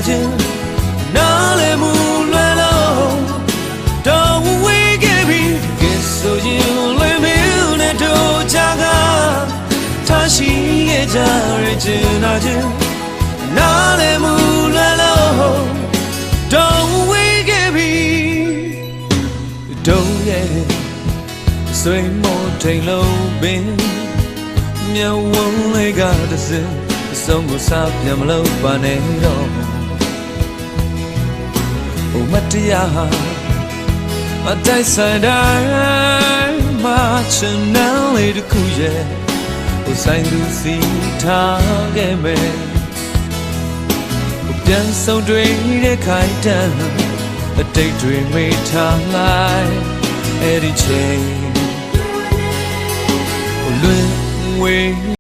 ချင်းနားလည်မှုလွယ်လို့တော့ဝေးခဲ့ပြီကဲဆိုရင်လည်းမင်းနဲ့တို့ချာကထားရှိရဲ့ကြရချင်းနာချင်းနားလည်မှုလွယ်လို့တော့ဝေးခဲ့ပြီdon't get it ဆွေမို့ထိန်လုံးပင်မြတ်ဝန်းလေးကတစင်အဆုံးကိုစားပြန်မလို့ပါနဲ့တော့ဟိုမတရားဟာအတိုက်ဆိုင်တိုင်းမှာချင်တယ်လေးတစ်ခုရဲ့ဟိုဆိုင်သူစီထားခဲ့မယ်ဟိုပြန်ဆုံးတွေ့တဲ့ခိုင်တန်းအတိတ်တွေမေ့ထားလိုက်အဲ့ဒီချိန်လွင်ဝေး